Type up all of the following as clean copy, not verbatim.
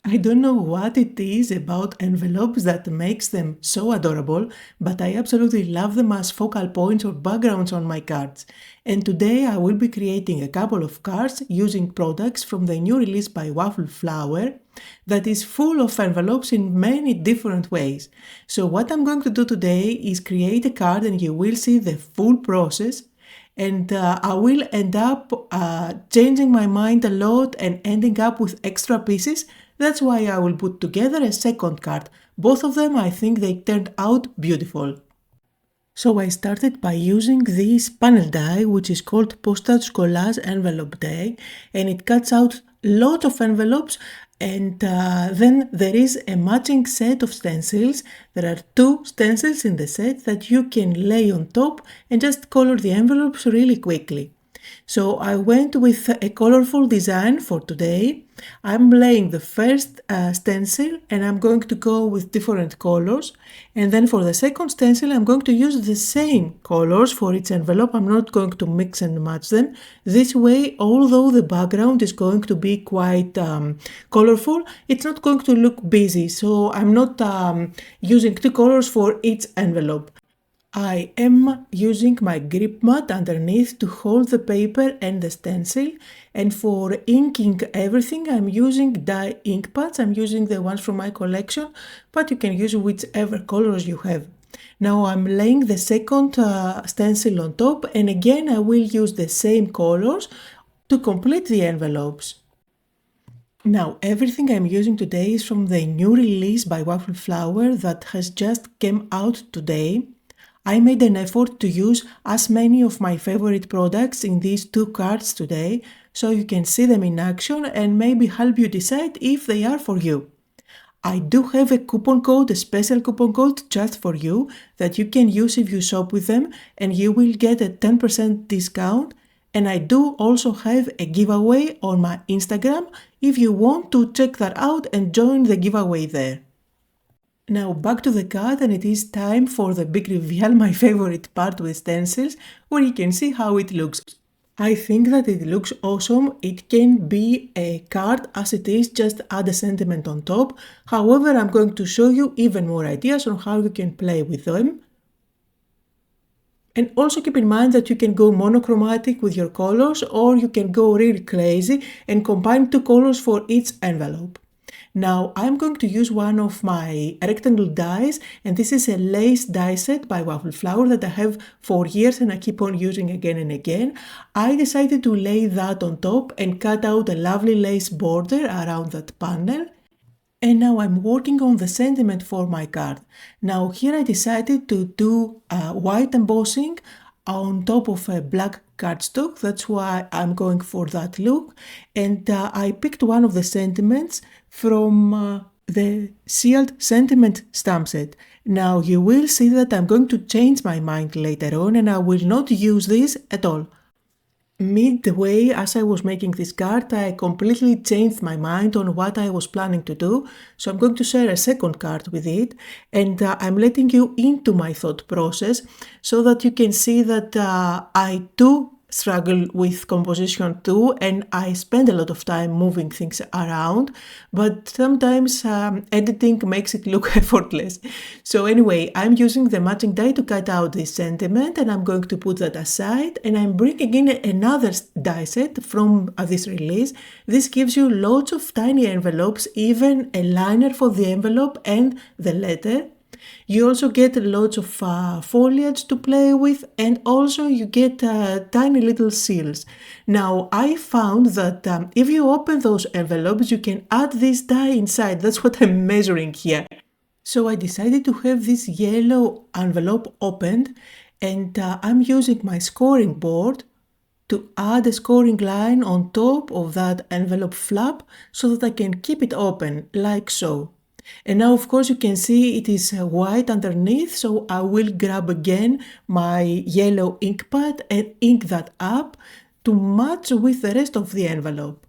I don't know what it is about envelopes that makes them so adorable, but I absolutely love them as focal points or backgrounds on my cards. And today I will be creating a couple of cards using products from the new release by Waffle Flower that is full of envelopes in many different ways. So what I'm going to do today is create a card and you will see the full process. And I will end up changing my mind a lot and ending up with extra pieces. That's why I will put together a second card. Both of them, I think they turned out beautiful. So I started by using this panel die, which is called Postage Collage envelope die, and it cuts out lots of envelopes. And then there is a matching set of stencils. There are 2 stencils in the set that you can lay on top and just color the envelopes really quickly. So I went with a colorful design for today. I'm laying the first stencil and I'm going to go with different colors. And then for the second stencil, I'm going to use the same colors for each envelope. I'm not going to mix and match them. This way, although the background is going to be quite colorful, it's not going to look busy. So I'm not using 2 colors for each envelope. I am using my grip mat underneath to hold the paper and the stencil, and for inking everything I'm using dye ink pads. I'm using the ones from my collection, but you can use whichever colors you have. Now I'm laying the second stencil on top, and again I will use the same colors to complete the envelopes. Now everything I'm using today is from the new release by Waffle Flower that has just came out today. I made an effort to use as many of my favorite products in these 2 cards today, so you can see them in action and maybe help you decide if they are for you. I do have a coupon code, a special coupon code just for you that you can use if you shop with them, and you will get a 10% discount. And I do also have a giveaway on my Instagram if you want to check that out and join the giveaway there. Now back to the card, and it is time for the big reveal, my favorite part with stencils, where you can see how it looks. I think that it looks awesome. It can be a card as it is, just add a sentiment on top. However, I'm going to show you even more ideas on how you can play with them. And also keep in mind that you can go monochromatic with your colors, or you can go really crazy and combine 2 colors for each envelope. Now I'm going to use one of my rectangle dies, and this is a lace die set by Waffle Flower that I have for years and I keep on using again and again. I decided to lay that on top and cut out a lovely lace border around that panel. And now I'm working on the sentiment for my card. Now here I decided to do white embossing on top of a black cardstock. That's why I'm going for that look. And I picked one of the sentiments from the sealed sentiment stamp set. Now you will see that I'm going to change my mind later on, and I will not use this at all. Midway, as I was making this card, I completely changed my mind on what I was planning to do, so I'm going to share a second card with it, and I'm letting you into my thought process so that you can see that I do struggle with composition too, and I spend a lot of time moving things around, but sometimes editing makes it look effortless. So anyway, I'm using the matching die to cut out this sentiment, and I'm going to put that aside, and I'm bringing in another die set from this release. This gives you lots of tiny envelopes, even a liner for the envelope and the letter. You also get lots of foliage to play with, and also you get tiny little seals. Now I found that if you open those envelopes, you can add this die inside. That's what I'm measuring here. So I decided to have this yellow envelope opened, and I'm using my scoring board to add a scoring line on top of that envelope flap so that I can keep it open like so. And now of course you can see it is white underneath, so I will grab again my yellow ink pad and ink that up to match with the rest of the envelope.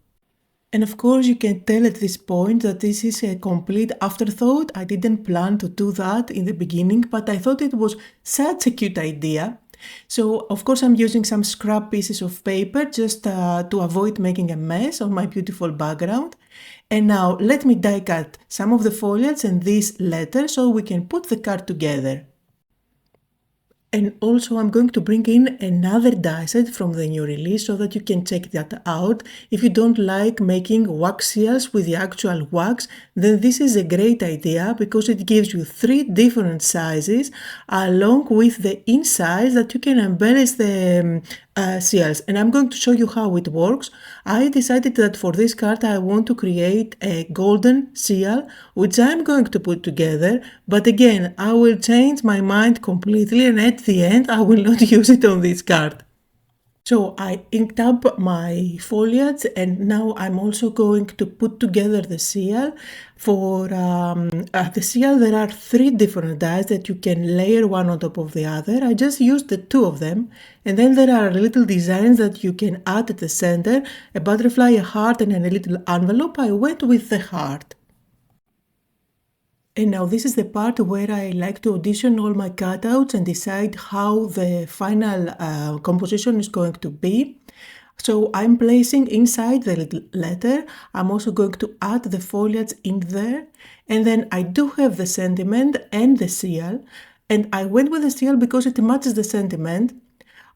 And of course you can tell at this point that this is a complete afterthought. I didn't plan to do that in the beginning, but I thought it was such a cute idea. So of course I'm using some scrap pieces of paper just to avoid making a mess on my beautiful background. And now let me die cut some of the foliage and this letter so we can put the card together. And also I'm going to bring in another die set from the new release so that you can check that out. If you don't like making wax seals with the actual wax, then this is a great idea because it gives you 3 different sizes along with the insides that you can embellish the seals. And I'm going to show you how it works. I decided that for this card I want to create a golden seal which I'm going to put together, but again I will change my mind completely and at the end I will not use it on this card. So I inked up my foliage and now I'm also going to put together the seal. For the seal there are 3 different dies that you can layer one on top of the other. I just used the 2 of them, and then there are little designs that you can add at the center, a butterfly, a heart and a little envelope. I went with the heart. And now this is the part where I like to audition all my cutouts and decide how the final composition is going to be. So I'm placing inside the little letter. I'm also going to add the foliage in there. And then I do have the sentiment and the seal. And I went with the seal because it matches the sentiment.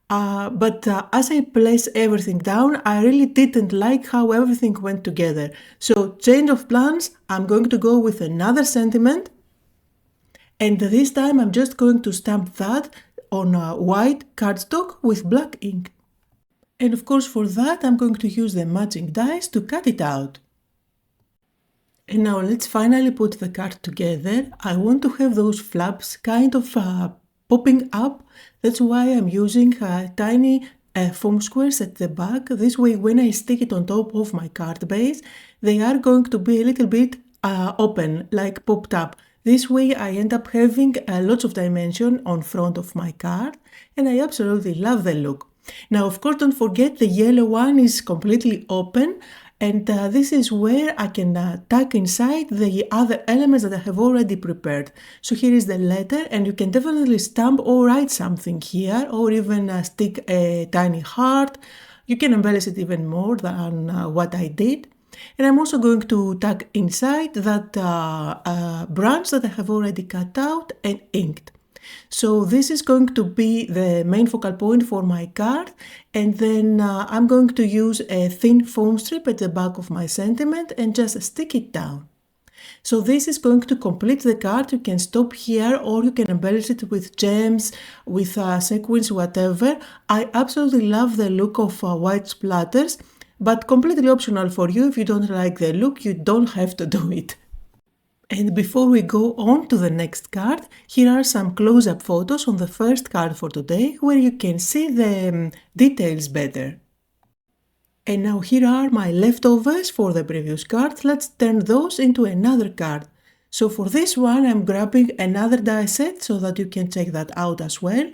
But as I place everything down, I really didn't like how everything went together. So change of plans, I'm going to go with another sentiment. And this time I'm just going to stamp that on white cardstock with black ink. And of course for that I'm going to use the matching dies to cut it out. And now let's finally put the card together. I want to have those flaps kind of popping up. That's why I'm using tiny foam squares at the back. This way when I stick it on top of my card base, they are going to be a little bit open, like popped up. This way I end up having lots of dimension on front of my card, and I absolutely love the look. Now of course don't forget the yellow one is completely open, and this is where I can tuck inside the other elements that I have already prepared. So here is the letter, and you can definitely stamp or write something here, or even stick a tiny heart. You can embellish it even more than what I did. And I'm also going to tuck inside that branch that I have already cut out and inked. So this is going to be the main focal point for my card, and then I'm going to use a thin foam strip at the back of my sentiment and just stick it down. So this is going to complete the card. You can stop here or you can embellish it with gems, with sequins, whatever. I absolutely love the look of white splatters, but completely optional for you. If you don't like the look, you don't have to do it. And before we go on to the next card, here are some close-up photos on the first card for today where you can see the details better. And now here are my leftovers for the previous card. Let's turn those into another card. So for this one I'm grabbing another die set so that you can check that out as well.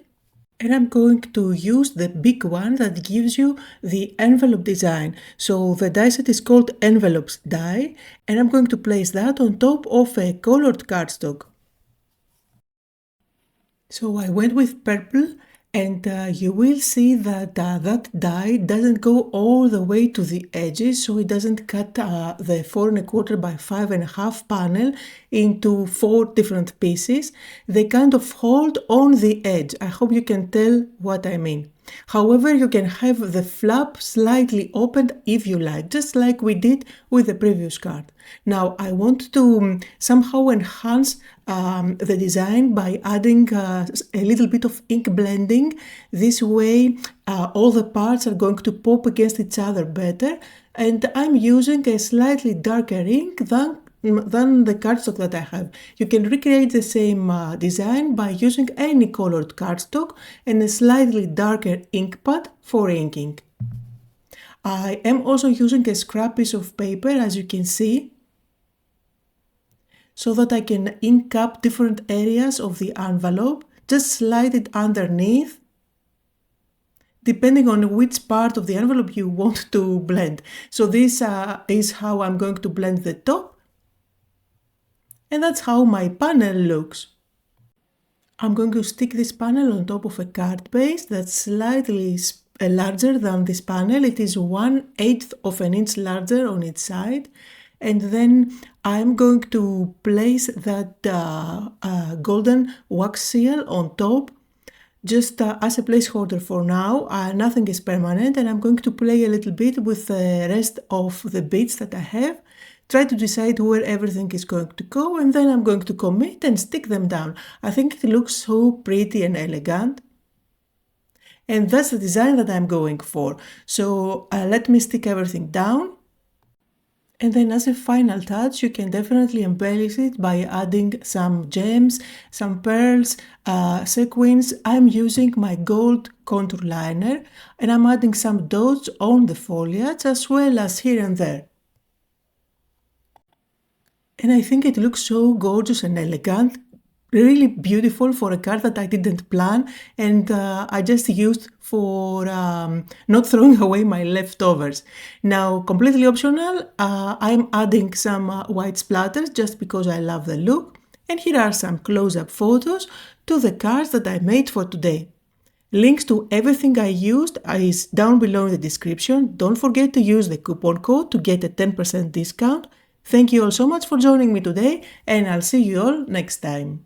And I'm going to use the big one that gives you the envelope design. So the die set is called Envelopes Die, and I'm going to place that on top of a colored cardstock. So I went with purple, and you will see that that die doesn't go all the way to the edges, so it doesn't cut the 4 1/4 by 5 1/2 panel into 4 different pieces. They kind of hold on the edge. I hope you can tell what I mean. However, you can have the flap slightly opened if you like, just like we did with the previous card. Now I want to somehow enhance the design by adding a little bit of ink blending. This way all the parts are going to pop against each other better, and I'm using a slightly darker ink than the cardstock that I have. You can recreate the same design by using any colored cardstock and a slightly darker ink pad for inking. I am also using a scrap piece of paper, as you can see, so that I can ink up different areas of the envelope. Just slide it underneath, depending on which part of the envelope you want to blend. So this is how I'm going to blend the top, and that's how my panel looks. I'm going to stick this panel on top of a card base that's slightly larger than this panel. It is 1/8 of an inch larger on its side. And then I'm going to place that golden wax seal on top, just as a placeholder for now. Nothing is permanent, and I'm going to play a little bit with the rest of the beads that I have. Try to decide where everything is going to go, and then I'm going to commit and stick them down. I think it looks so pretty and elegant. And that's the design that I'm going for. So let me stick everything down. And then as a final touch, you can definitely embellish it by adding some gems, some pearls, sequins. I'm using my gold contour liner, and I'm adding some dots on the foliage as well as here and there. And I think it looks so gorgeous and elegant, really beautiful for a card that I didn't plan, and I just used for not throwing away my leftovers. Now, completely optional, I'm adding some white splatters just because I love the look, and here are some close-up photos to the cards that I made for today. Links to everything I used is down below in the description. Don't forget to use the coupon code to get a 10% discount. Thank you all so much for joining me today, and I'll see you all next time.